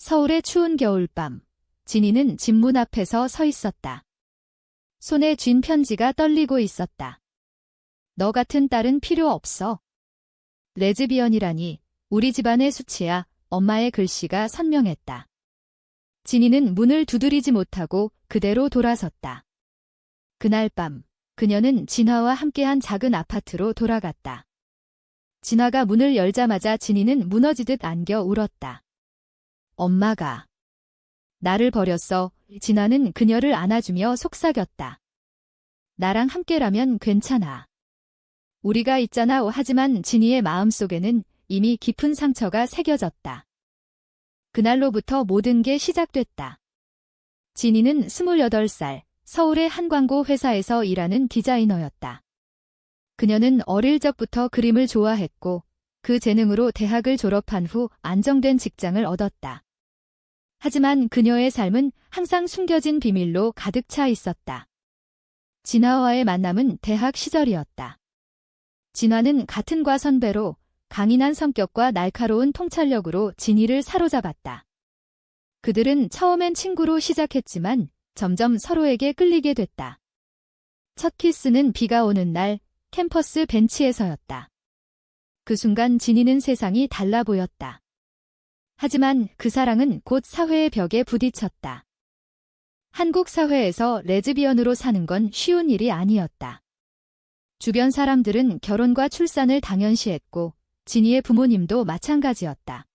서울의 추운 겨울밤, 진이는 집 문 앞에서 서 있었다. 손에 쥔 편지가 떨리고 있었다. 너 같은 딸은 필요 없어. 레즈비언이라니, 우리 집안의 수치야. 엄마의 글씨가 선명했다. 진이는 문을 두드리지 못하고 그대로 돌아섰다. 그날 밤, 그녀는 진화와 함께한 작은 아파트로 돌아갔다. 진화가 문을 열자마자 진이는 무너지듯 안겨 울었다. 엄마가 나를 버렸어. 진화는 그녀를 안아주며 속삭였다. 나랑 함께라면 괜찮아. 우리가 있잖아. 하지만 진이의 마음속에는 이미 깊은 상처가 새겨졌다. 그날로부터 모든 게 시작됐다. 진이는 28살, 서울의 한 광고 회사에서 일하는 디자이너였다. 그녀는 어릴 적부터 그림을 좋아했고 그 재능으로 대학을 졸업한 후 안정된 직장을 얻었다. 하지만 그녀의 삶은 항상 숨겨진 비밀로 가득 차 있었다. 진화와의 만남은 대학 시절이었다. 진화는 같은 과 선배로 강인한 성격과 날카로운 통찰력으로 진이를 사로잡았다. 그들은 처음엔 친구로 시작했지만 점점 서로에게 끌리게 됐다. 첫 키스는 비가 오는 날 캠퍼스 벤치에서였다. 그 순간 진이는 세상이 달라 보였다. 하지만 그 사랑은 곧 사회의 벽에 부딪혔다. 한국 사회에서 레즈비언으로 사는 건 쉬운 일이 아니었다. 주변 사람들은 결혼과 출산을 당연시했고 진이의 부모님도 마찬가지였다.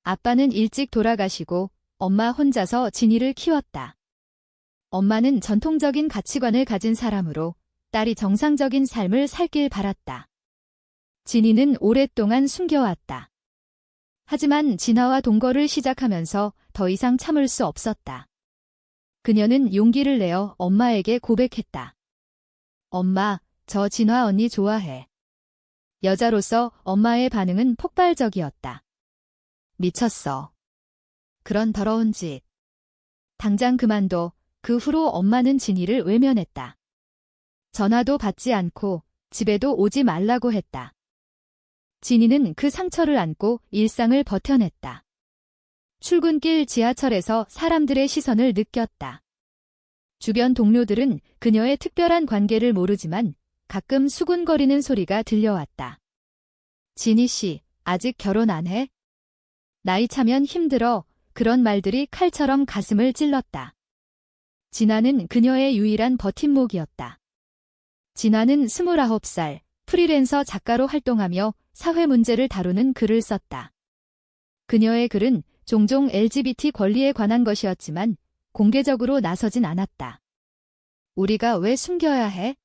아빠는 일찍 돌아가시고 엄마 혼자서 진이를 키웠다. 엄마는 전통적인 가치관을 가진 사람으로 딸이 정상적인 삶을 살길 바랐다. 진이는 오랫동안 숨겨왔다. 하지만 진화와 동거를 시작하면서 더 이상 참을 수 없었다. 그녀는 용기를 내어 엄마에게 고백했다. 엄마, 저 진화 언니 좋아해. 여자로서 엄마의 반응은 폭발적이었다. 미쳤어. 그런 더러운 짓. 당장 그만둬. 그 후로 엄마는 진이를 외면했다. 전화도 받지 않고 집에도 오지 말라고 했다. 진이는 그 상처를 안고 일상을 버텨냈다. 출근길 지하철에서 사람들의 시선을 느꼈다. 주변 동료들은 그녀의 특별한 관계를 모르지만 가끔 수군거리는 소리가 들려왔다. 진이 씨, 아직 결혼 안 해? 나이 차면 힘들어. 그런 말들이 칼처럼 가슴을 찔렀다. 진아는 그녀의 유일한 버팀목이었다. 진아는 29살, 프리랜서 작가로 활동하며 사회 문제를 다루는 글을 썼다. 그녀의 글은 종종 LGBT 권리에 관한 것이었지만 공개적으로 나서진 않았다. 우리가 왜 숨겨야 해?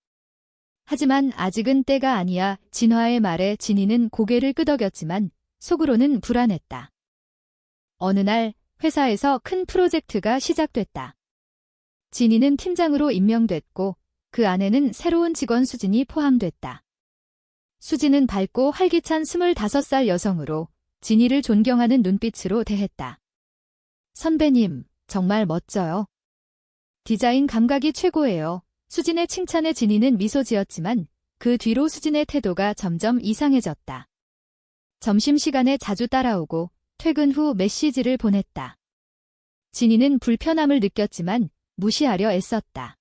하지만 아직은 때가 아니야. 진화의 말에 진이는 고개를 끄덕였지만 속으로는 불안했다. 어느 날 회사에서 큰 프로젝트가 시작됐다. 진이는 팀장으로 임명됐고 그 안에는 새로운 직원 수진이 포함됐다. 수진은 밝고 활기찬 25살 여성으로 진이를 존경하는 눈빛으로 대했다. 선배님, 정말 멋져요. 디자인 감각이 최고예요. 수진의 칭찬에 진이는 미소 지었지만 그 뒤로 수진의 태도가 점점 이상해졌다. 점심시간에 자주 따라오고 퇴근 후 메시지를 보냈다. 진이는 불편함을 느꼈지만 무시하려 애썼다.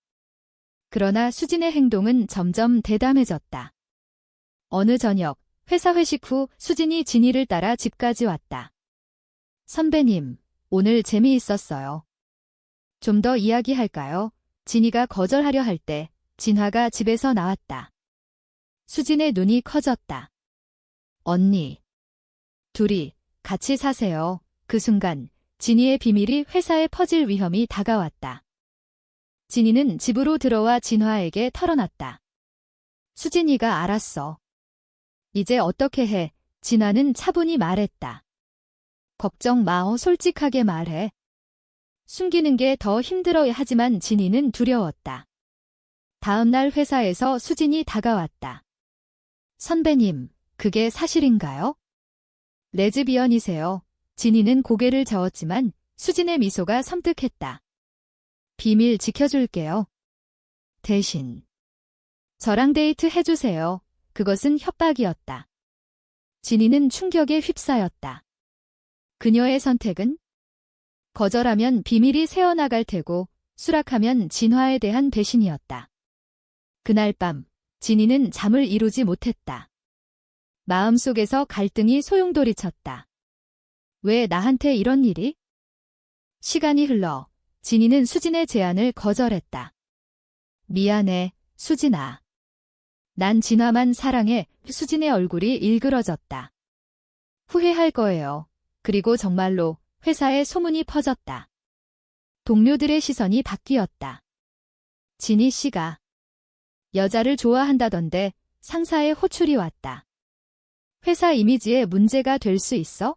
그러나 수진의 행동은 점점 대담해졌다. 어느 저녁, 회사 회식 후 수진이 진이를 따라 집까지 왔다. 선배님, 오늘 재미있었어요. 좀 더 이야기할까요? 진이가 거절하려 할 때 진화가 집에서 나왔다. 수진의 눈이 커졌다. 언니. 둘이 같이 사세요. 그 순간 진이의 비밀이 회사에 퍼질 위험이 다가왔다. 진이는 집으로 들어와 진화에게 털어놨다. 수진이가 알았어. 이제 어떻게 해? 진화는 차분히 말했다. 걱정 마. 솔직하게 말해. 숨기는 게 더 힘들어. 하지만 진이는 두려웠다. 다음 날 회사에서 수진이 다가왔다. 선배님, 그게 사실인가요? 레즈비언이세요. 진이는 고개를 저었지만 수진의 미소가 섬뜩했다. 비밀 지켜줄게요. 대신 저랑 데이트 해주세요. 그것은 협박이었다. 진이는 충격에 휩싸였다. 그녀의 선택은 거절하면 비밀이 새어나갈 테고 수락하면 진화에 대한 배신이었다. 그날 밤 진이는 잠을 이루지 못했다. 마음속에서 갈등이 소용돌이쳤다. 왜 나한테 이런 일이? 시간이 흘러 진이는 수진의 제안을 거절했다. 미안해, 수진아. 난 진화만 사랑해. 수진의 얼굴이 일그러졌다. 후회할 거예요. 그리고 정말로 회사에 소문이 퍼졌다. 동료들의 시선이 바뀌었다. 진희 씨가 여자를 좋아한다던데 상사의 호출이 왔다. 회사 이미지에 문제가 될 수 있어?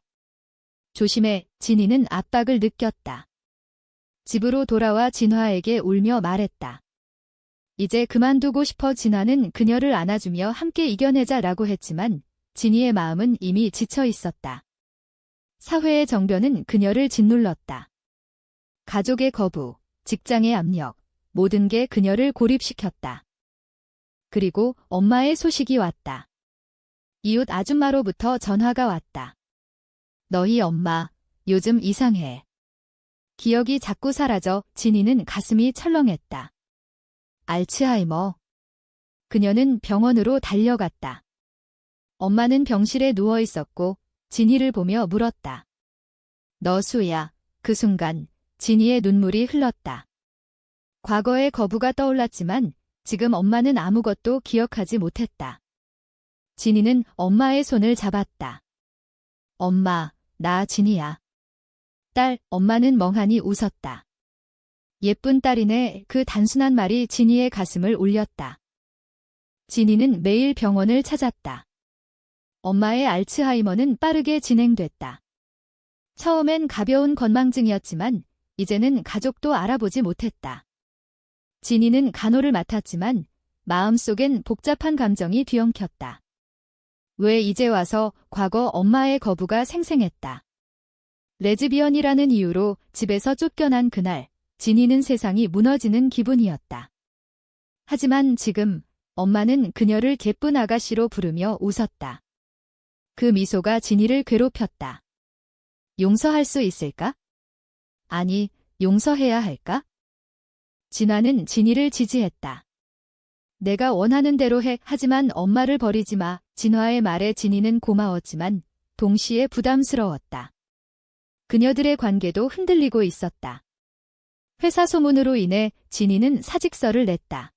조심해. 진희는 압박을 느꼈다. 집으로 돌아와 진화에게 울며 말했다. 이제 그만두고 싶어. 진화는 그녀를 안아주며 함께 이겨내자라고 했지만 진희의 마음은 이미 지쳐 있었다. 사회의 정변은 그녀를 짓눌렀다. 가족의 거부, 직장의 압력, 모든 게 그녀를 고립시켰다. 그리고 엄마의 소식이 왔다. 이웃 아줌마로부터 전화가 왔다. 너희 엄마, 요즘 이상해. 기억이 자꾸 사라져. 진희는 가슴이 철렁했다. 알츠하이머. 그녀는 병원으로 달려갔다. 엄마는 병실에 누워 있었고 진희를 보며 물었다. 너 수야. 그 순간 진희의 눈물이 흘렀다. 과거의 거부가 떠올랐지만 지금 엄마는 아무것도 기억하지 못했다. 진희는 엄마의 손을 잡았다. 엄마, 나 진희야. 딸, 엄마는 멍하니 웃었다. 예쁜 딸이네. 그 단순한 말이 진희의 가슴을 울렸다. 진희는 매일 병원을 찾았다. 엄마의 알츠하이머는 빠르게 진행됐다. 처음엔 가벼운 건망증이었지만 이제는 가족도 알아보지 못했다. 진희는 간호를 맡았지만 마음속엔 복잡한 감정이 뒤엉켰다. 왜 이제 와서? 과거 엄마의 거부가 생생했다. 레즈비언이라는 이유로 집에서 쫓겨난 그날, 진희는 세상이 무너지는 기분이었다. 하지만 지금 엄마는 그녀를 예쁜 아가씨로 부르며 웃었다. 그 미소가 진희를 괴롭혔다. 용서할 수 있을까? 아니, 용서해야 할까? 진화는 진희를 지지했다. 내가 원하는 대로 해. 하지만 엄마를 버리지 마. 진화의 말에 진희는 고마웠지만 동시에 부담스러웠다. 그녀들의 관계도 흔들리고 있었다. 회사 소문으로 인해 진희는 사직서를 냈다.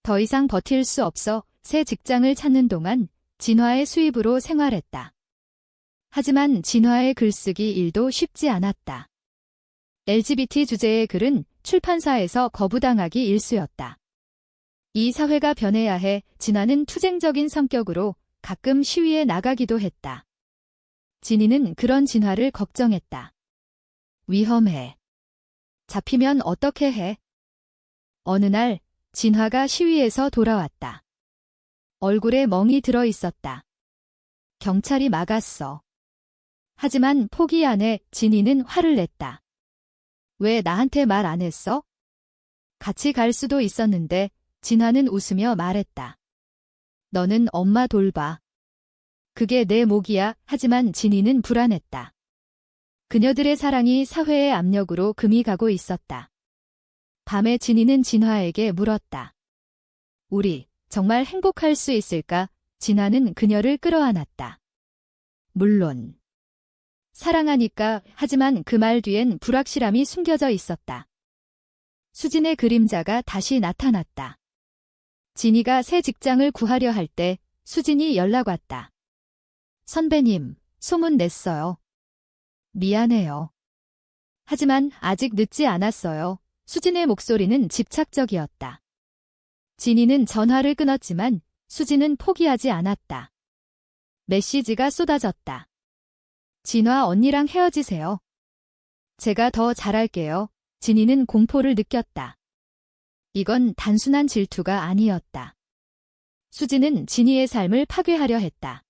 더 이상 버틸 수 없어. 새 직장을 찾는 동안 진화의 수입으로 생활했다. 하지만 진화의 글쓰기 일도 쉽지 않았다. LGBT 주제의 글은 출판사에서 거부당하기 일쑤였다. 이 사회가 변해야 해. 진화는 투쟁적인 성격으로 가끔 시위에 나가기도 했다. 진희는 그런 진화를 걱정했다. 위험해. 잡히면 어떻게 해? 어느 날 진화가 시위에서 돌아왔다. 얼굴에 멍이 들어 있었다. 경찰이 막았어. 하지만 포기 안 해. 진희는 화를 냈다. 왜 나한테 말 안 했어? 같이 갈 수도 있었는데. 진화는 웃으며 말했다. 너는 엄마 돌봐. 그게 내 몫이야. 하지만 진희는 불안했다. 그녀들의 사랑이 사회의 압력으로 금이 가고 있었다. 밤에 진희는 진화에게 물었다. 우리 정말 행복할 수 있을까? 진화는 그녀를 끌어안았다. 물론. 사랑하니까. 하지만 그 말 뒤엔 불확실함이 숨겨져 있었다. 수진의 그림자가 다시 나타났다. 진희가 새 직장을 구하려 할 때 수진이 연락 왔다. 선배님, 소문 냈어요. 미안해요. 하지만 아직 늦지 않았어요. 수진의 목소리는 집착적이었다. 진희는 전화를 끊었지만 수진은 포기하지 않았다. 메시지가 쏟아졌다. 진화 언니랑 헤어지세요. 제가 더 잘할게요. 진희는 공포를 느꼈다. 이건 단순한 질투가 아니었다. 수진은 진희의 삶을 파괴하려 했다.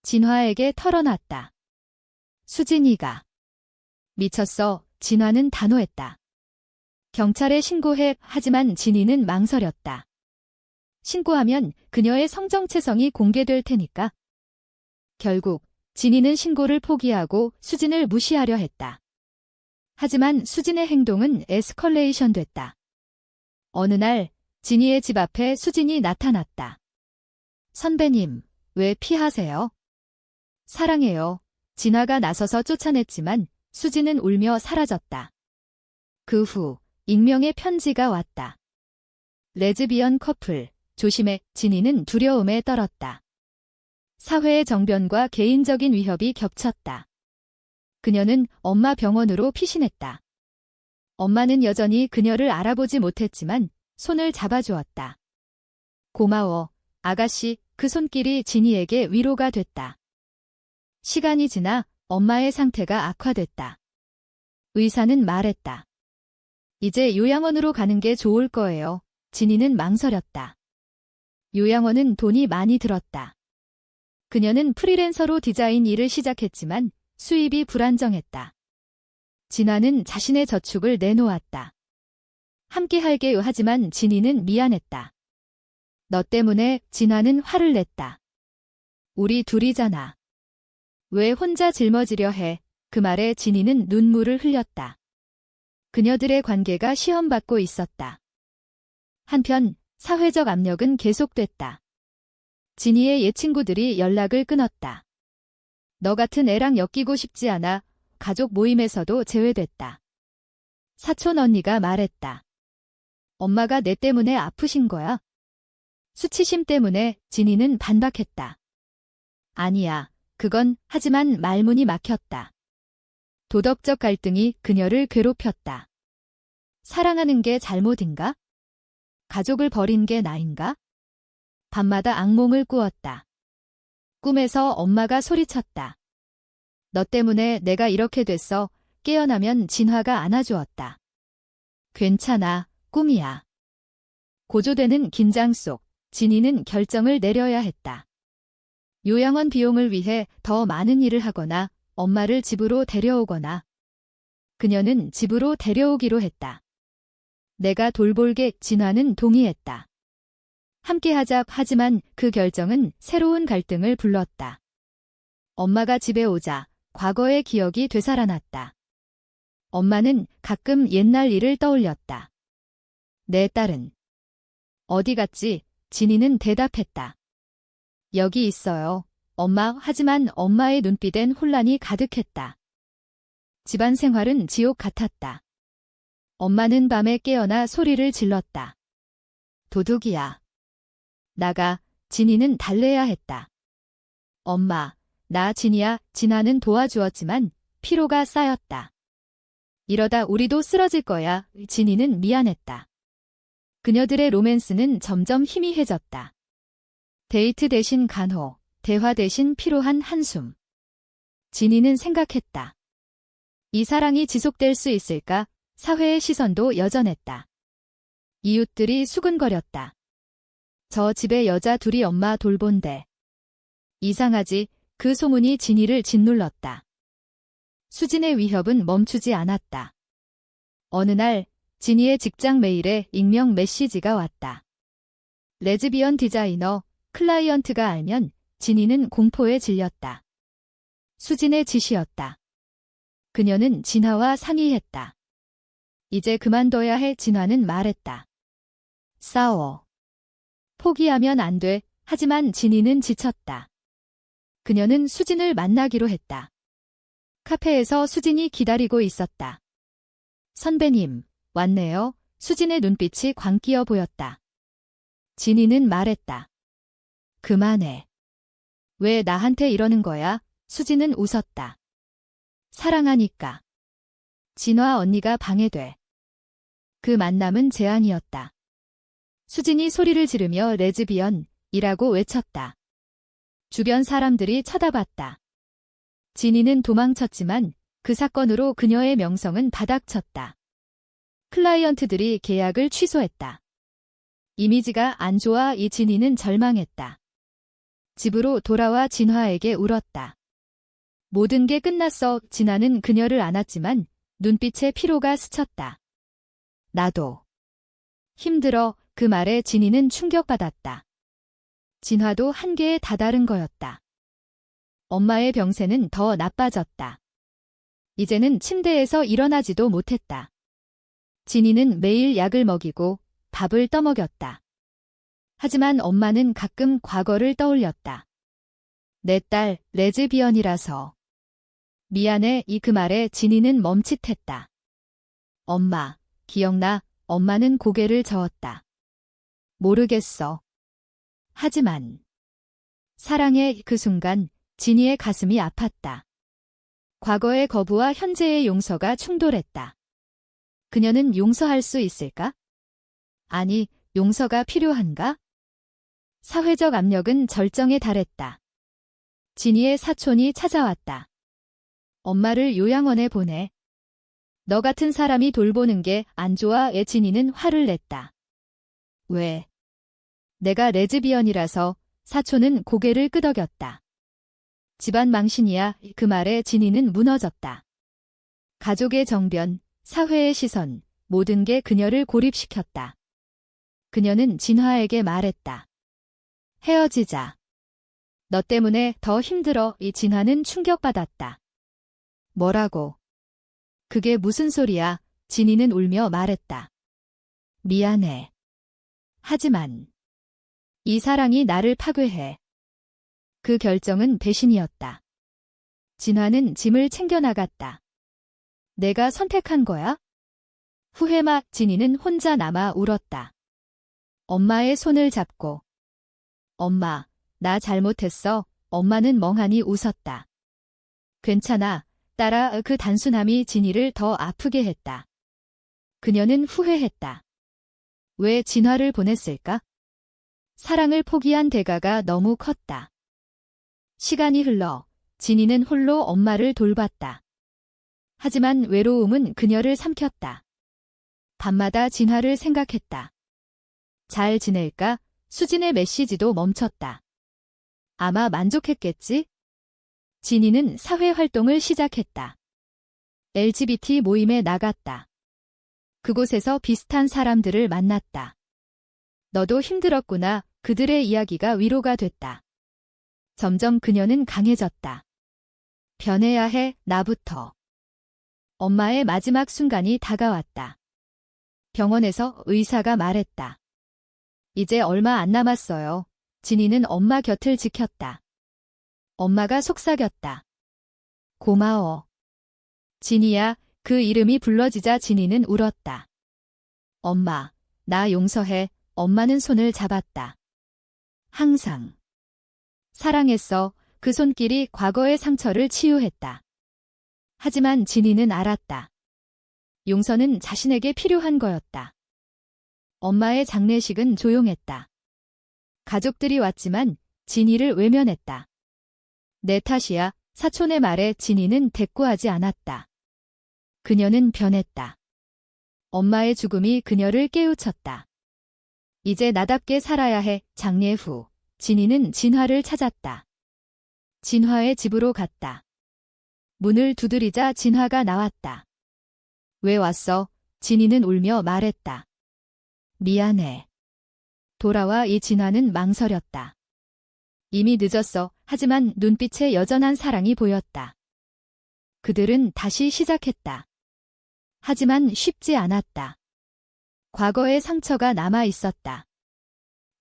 진화에게 털어놨다. 수진이가 미쳤어. 진화는 단호했다. 경찰에 신고해. 하지만 진희는 망설였다. 신고하면 그녀의 성정체성이 공개될 테니까. 결국 진희는 신고를 포기하고 수진을 무시하려 했다. 하지만 수진의 행동은 에스컬레이션 됐다. 어느 날 진이의 집 앞에 수진이 나타났다. 선배님, 왜 피하세요? 사랑해요. 진화가 나서서 쫓아냈지만 수진은 울며 사라졌다. 그 후 익명의 편지가 왔다. 레즈비언 커플, 조심해. 진이는 두려움에 떨었다. 사회의 정변과 개인적인 위협이 겹쳤다. 그녀는 엄마 병원으로 피신했다. 엄마는 여전히 그녀를 알아보지 못했지만 손을 잡아주었다. 고마워, 아가씨. 그 손길이 진이에게 위로가 됐다. 시간이 지나 엄마의 상태가 악화됐다. 의사는 말했다. 이제 요양원으로 가는 게 좋을 거예요. 진이는 망설였다. 요양원은 돈이 많이 들었다. 그녀는 프리랜서로 디자인 일을 시작했지만 수입이 불안정했다. 진아는 자신의 저축을 내놓았다. 함께 할게요. 하지만 진이는 미안했다. 너 때문에. 진아는 화를 냈다. 우리 둘이잖아. 왜 혼자 짊어지려 해? 그 말에 진이는 눈물을 흘렸다. 그녀들의 관계가 시험받고 있었다. 한편 사회적 압력은 계속됐다. 진이의 옛 친구들이 연락을 끊었다. 너 같은 애랑 엮이고 싶지 않아. 가족 모임에서도 제외됐다. 사촌 언니가 말했다. 엄마가 내 때문에 아프신 거야? 수치심 때문에. 진이는 반박했다. 아니야, 그건. 하지만 말문이 막혔다. 도덕적 갈등이 그녀를 괴롭혔다. 사랑하는 게 잘못인가? 가족을 버린 게 나인가? 밤마다 악몽을 꾸었다. 꿈에서 엄마가 소리쳤다. 너 때문에 내가 이렇게 됐어. 깨어나면 진화가 안아주었다. 괜찮아, 꿈이야. 고조되는 긴장 속 진이는 결정을 내려야 했다. 요양원 비용을 위해 더 많은 일을 하거나 엄마를 집으로 데려오거나. 그녀는 집으로 데려오기로 했다. 내가 돌볼게. 진화는 동의했다. 함께하자. 하지만 그 결정은 새로운 갈등을 불렀다. 엄마가 집에 오자 과거의 기억이 되살아났다. 엄마는 가끔 옛날 일을 떠올렸다. 내 딸은 어디 갔지? 진이는 대답했다. 여기 있어요, 엄마. 하지만 엄마의 눈빛엔 혼란이 가득했다. 집안 생활은 지옥 같았다. 엄마는 밤에 깨어나 소리를 질렀다. 도둑이야. 나가. 진이는 달래야 했다. 엄마, 나 진이야. 진아는 도와주었지만 피로가 쌓였다. 이러다 우리도 쓰러질 거야. 진이는 미안했다. 그녀들의 로맨스는 점점 희미해졌다. 데이트 대신 간호, 대화 대신 피로한 한숨. 진이는 생각했다. 이 사랑이 지속될 수 있을까? 사회의 시선도 여전했다. 이웃들이 수근거렸다. 저 집에 여자 둘이 엄마 돌본대. 이상하지? 그 소문이 진이를 짓눌렀다. 수진의 위협은 멈추지 않았다. 어느 날 진이의 직장 메일에 익명 메시지가 왔다. 레즈비언 디자이너. 클라이언트가 알면. 진이는 공포에 질렸다. 수진의 지시였다. 그녀는 진화와 상의했다. 이제 그만둬야 해. 진화는 말했다. 싸워. 포기하면 안 돼. 하지만 진이는 지쳤다. 그녀는 수진을 만나기로 했다. 카페에서 수진이 기다리고 있었다. 선배님, 왔네요. 수진의 눈빛이 광기어 보였다. 진이는 말했다. 그만해. 왜 나한테 이러는 거야? 수진은 웃었다. 사랑하니까. 진화 언니가 방해돼. 그 만남은 제안이었다. 수진이 소리를 지르며 레즈비언이라고 외쳤다. 주변 사람들이 쳐다봤다. 진이는 도망쳤지만 그 사건으로 그녀의 명성은 바닥쳤다. 클라이언트들이 계약을 취소했다. 이미지가 안 좋아. 이 진이는 절망했다. 집으로 돌아와 진화에게 울었다. 모든 게 끝났어. 진화는 그녀를 안았지만 눈빛에 피로가 스쳤다. 나도. 힘들어. 그 말에 진이는 충격받았다. 진화도 한계에 다다른 거였다. 엄마의 병세는 더 나빠졌다. 이제는 침대에서 일어나지도 못했다. 진이는 매일 약을 먹이고 밥을 떠먹였다. 하지만 엄마는 가끔 과거를 떠올렸다. 내 딸 레즈비언이라서. 미안해. 그 말에 진이는 멈칫했다. 엄마, 기억나? 엄마는 고개를 저었다. 모르겠어. 하지만 사랑의 그 순간 진이의 가슴이 아팠다. 과거의 거부와 현재의 용서가 충돌했다. 그녀는 용서할 수 있을까? 아니, 용서가 필요한가? 사회적 압력은 절정에 달했다. 진이의 사촌이 찾아왔다. 엄마를 요양원에 보내. 너 같은 사람이 돌보는 게 안 좋아. 진이는 화를 냈다. 왜? 내가 레즈비언이라서. 사촌은 고개를 끄덕였다. 집안 망신이야. 그 말에 진이는 무너졌다. 가족의 정변, 사회의 시선, 모든 게 그녀를 고립시켰다. 그녀는 진화에게 말했다. 헤어지자. 너 때문에 더 힘들어. 진화는 충격받았다. 뭐라고? 그게 무슨 소리야? 진이는 울며 말했다. 미안해. 하지만 이 사랑이 나를 파괴해. 그 결정은 배신이었다. 진화는 짐을 챙겨나갔다. 내가 선택한 거야? 후회막. 진이는 혼자 남아 울었다. 엄마의 손을 잡고. 엄마, 나 잘못했어. 엄마는 멍하니 웃었다. 괜찮아, 딸아. 그 단순함이 진이를 더 아프게 했다. 그녀는 후회했다. 왜 진화를 보냈을까? 사랑을 포기한 대가가 너무 컸다. 시간이 흘러 진이는 홀로 엄마를 돌봤다. 하지만 외로움은 그녀를 삼켰다. 밤마다 진화를 생각했다. 잘 지낼까? 수진의 메시지도 멈췄다. 아마 만족했겠지? 진이는 사회 활동을 시작했다. LGBT 모임에 나갔다. 그곳에서 비슷한 사람들을 만났다. 너도 힘들었구나. 그들의 이야기가 위로가 됐다. 점점 그녀는 강해졌다. 변해야 해, 나부터. 엄마의 마지막 순간이 다가왔다. 병원에서 의사가 말했다. 이제 얼마 안 남았어요. 진이는 엄마 곁을 지켰다. 엄마가 속삭였다. 고마워. 진이야. 그 이름이 불러지자 진이는 울었다. 엄마, 나 용서해. 엄마는 손을 잡았다. 항상 사랑했어. 그 손길이 과거의 상처를 치유했다. 하지만 진이는 알았다. 용서는 자신에게 필요한 거였다. 엄마의 장례식은 조용했다. 가족들이 왔지만 진이를 외면했다. 내 탓이야. 사촌의 말에 진이는 대꾸하지 않았다. 그녀는 변했다. 엄마의 죽음이 그녀를 깨우쳤다. 이제 나답게 살아야 해. 장례 후 진이는 진화를 찾았다. 진화의 집으로 갔다. 문을 두드리자 진화가 나왔다. 왜 왔어? 진이는 울며 말했다. 미안해. 돌아와. 진화는 망설였다. 이미 늦었어. 하지만 눈빛에 여전한 사랑이 보였다. 그들은 다시 시작했다. 하지만 쉽지 않았다. 과거의 상처가 남아 있었다.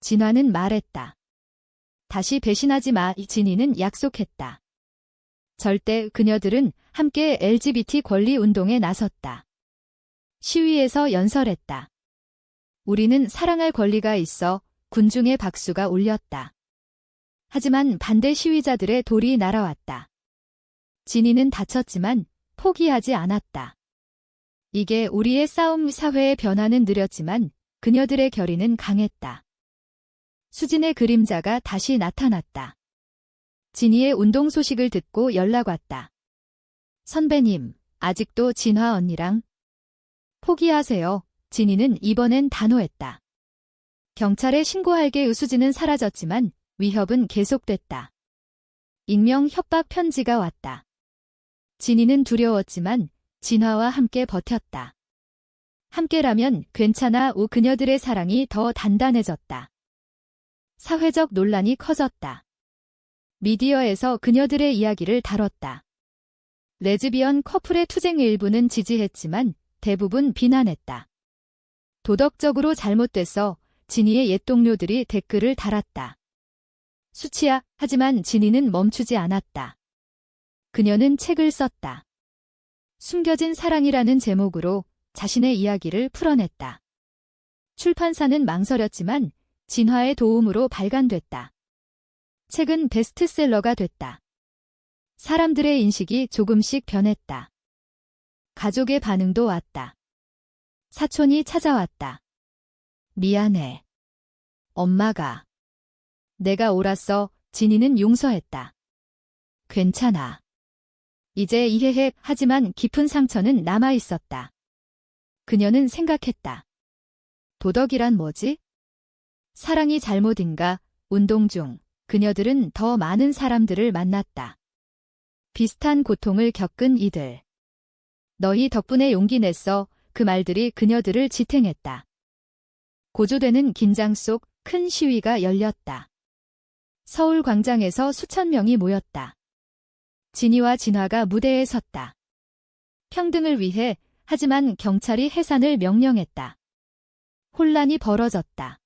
진화는 말했다. 다시 배신하지 마. 진이는 약속했다. 절대. 그녀들은 함께 LGBT 권리 운동에 나섰다. 시위에서 연설했다. 우리는 사랑할 권리가 있어. 군중의 박수가 울렸다. 하지만 반대 시위자들의 돌이 날아왔다. 진이는 다쳤지만 포기하지 않았다. 이게 우리의 싸움. 사회의 변화는 느렸지만 그녀들의 결의는 강했다. 수진의 그림자가 다시 나타났다. 진이의 운동 소식을 듣고 연락 왔다. 선배님, 아직도 진화 언니랑? 포기하세요. 진이는 이번엔 단호했다. 경찰에 신고할게. 수진은 사라졌지만 위협은 계속됐다. 익명 협박 편지가 왔다. 진이는 두려웠지만 진화와 함께 버텼다. 함께라면 괜찮아. 그녀들의 사랑이 더 단단해졌다. 사회적 논란이 커졌다. 미디어에서 그녀들의 이야기를 다뤘다. 레즈비언 커플의 투쟁 일부는 지지했지만 대부분 비난했다. 도덕적으로 잘못됐어. 진이의 옛 동료들이 댓글을 달았다. 수치야. 하지만 진이는 멈추지 않았다. 그녀는 책을 썼다. 숨겨진 사랑이라는 제목으로 자신의 이야기를 풀어냈다. 출판사는 망설였지만 진화의 도움으로 발간됐다. 책은 베스트셀러가 됐다. 사람들의 인식이 조금씩 변했다. 가족의 반응도 왔다. 사촌이 찾아왔다. 미안해. 엄마가. 내가 옳았어. 진이는 용서했다. 괜찮아. 이제 이해해. 하지만 깊은 상처는 남아 있었다. 그녀는 생각했다. 도덕이란 뭐지? 사랑이 잘못인가? 운동 중 그녀들은 더 많은 사람들을 만났다. 비슷한 고통을 겪은 이들. 너희 덕분에 용기 냈어. 그 말들이 그녀들을 지탱했다. 고조되는 긴장 속 큰 시위가 열렸다. 서울 광장에서 수천 명이 모였다. 진이와 진화가 무대에 섰다. 평등을 위해. 하지만 경찰이 해산을 명령했다. 혼란이 벌어졌다.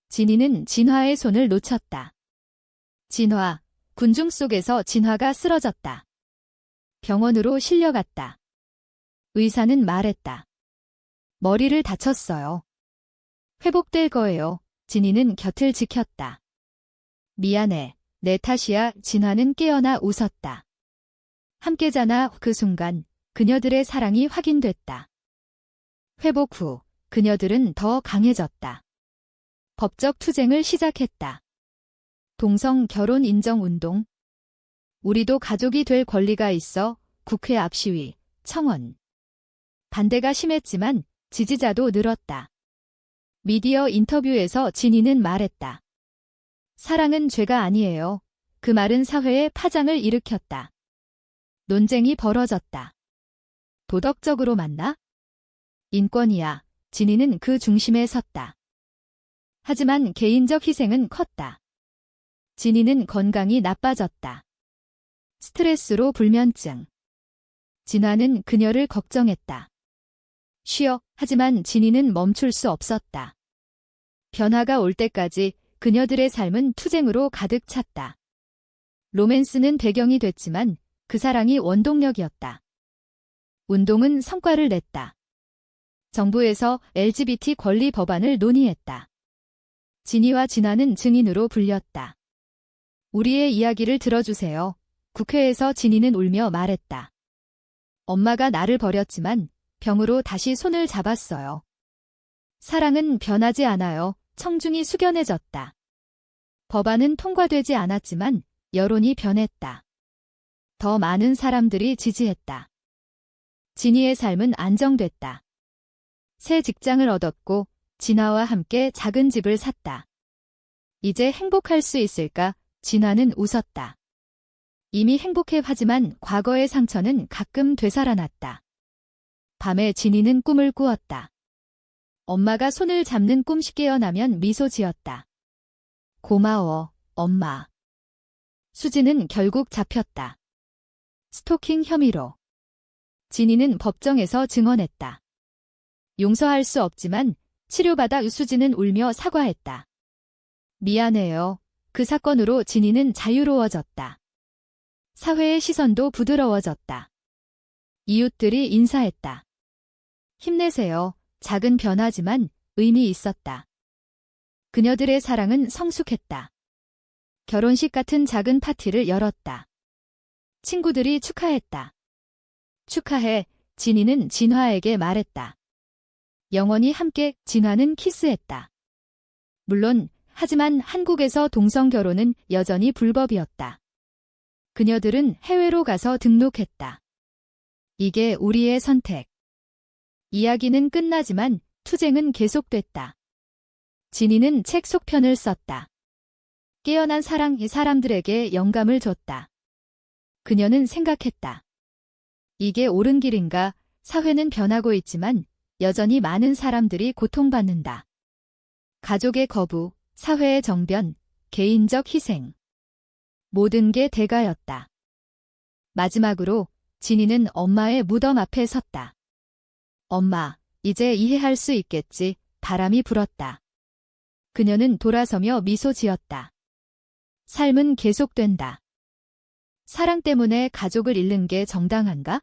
진이는 진화의 손을 놓쳤다. 진화. 군중 속에서 진화가 쓰러졌다. 병원으로 실려갔다. 의사는 말했다. 머리를 다쳤어요. 회복될 거예요. 진이는 곁을 지켰다. 미안해. 내 탓이야. 진화는 깨어나 웃었다. 함께잖아. 그 순간 그녀들의 사랑이 확인됐다. 회복 후 그녀들은 더 강해졌다. 법적 투쟁을 시작했다. 동성 결혼 인정 운동. 우리도 가족이 될 권리가 있어. 국회 앞 시위, 청원. 반대가 심했지만 지지자도 늘었다. 미디어 인터뷰에서 진이는 말했다. 사랑은 죄가 아니에요. 그 말은 사회에 파장을 일으켰다. 논쟁이 벌어졌다. 도덕적으로 맞나? 인권이야. 진이는 그 중심에 섰다. 하지만 개인적 희생은 컸다. 진이는 건강이 나빠졌다. 스트레스로 불면증. 진화는 그녀를 걱정했다. 쉬어. 하지만 진이는 멈출 수 없었다. 변화가 올 때까지 그녀들의 삶은 투쟁으로 가득 찼다. 로맨스는 배경이 됐지만 그 사랑이 원동력이었다. 운동은 성과를 냈다. 정부에서 LGBT 권리 법안을 논의했다. 진이와 진화는 증인으로 불렸다. 우리의 이야기를 들어주세요. 국회에서 진이는 울며 말했다. 엄마가 나를 버렸지만 병으로 다시 손을 잡았어요. 사랑은 변하지 않아요. 청중이 숙연해졌다. 법안은 통과되지 않았지만 여론이 변했다. 더 많은 사람들이 지지했다. 진이의 삶은 안정됐다. 새 직장을 얻었고 진화와 함께 작은 집을 샀다. 이제 행복할 수 있을까? 진화는 웃었다. 이미 행복해. 하지만 과거의 상처는 가끔 되살아났다. 밤에 진이는 꿈을 꾸었다. 엄마가 손을 잡는 꿈. 깨어나면 미소 지었다. 고마워, 엄마. 수지는 결국 잡혔다. 스토킹 혐의로. 진이는 법정에서 증언했다. 용서할 수 없지만 치료받아. 수지는 울며 사과했다. 미안해요. 그 사건으로 진이는 자유로워졌다. 사회의 시선도 부드러워졌다. 이웃들이 인사했다. 힘내세요. 작은 변화지만 의미 있었다. 그녀들의 사랑은 성숙했다. 결혼식 같은 작은 파티를 열었다. 친구들이 축하했다. 축하해. 진이는 진화에게 말했다. 영원히 함께. 진화는 키스했다. 물론 하지만 한국에서 동성 결혼은 여전히 불법이었다. 그녀들은 해외로 가서 등록했다. 이게 우리의 선택. 이야기는 끝나지만 투쟁은 계속됐다. 진이는 책 속편을 썼다. 깨어난 사랑이 사람들에게 영감을 줬다. 그녀는 생각했다. 이게 옳은 길인가? 사회는 변하고 있지만 여전히 많은 사람들이 고통받는다. 가족의 거부, 사회의 정변, 개인적 희생. 모든 게 대가였다. 마지막으로 진이는 엄마의 무덤 앞에 섰다. 엄마, 이제 이해할 수 있겠지. 바람이 불었다. 그녀는 돌아서며 미소 지었다. 삶은 계속된다. 사랑 때문에 가족을 잃는 게 정당한가?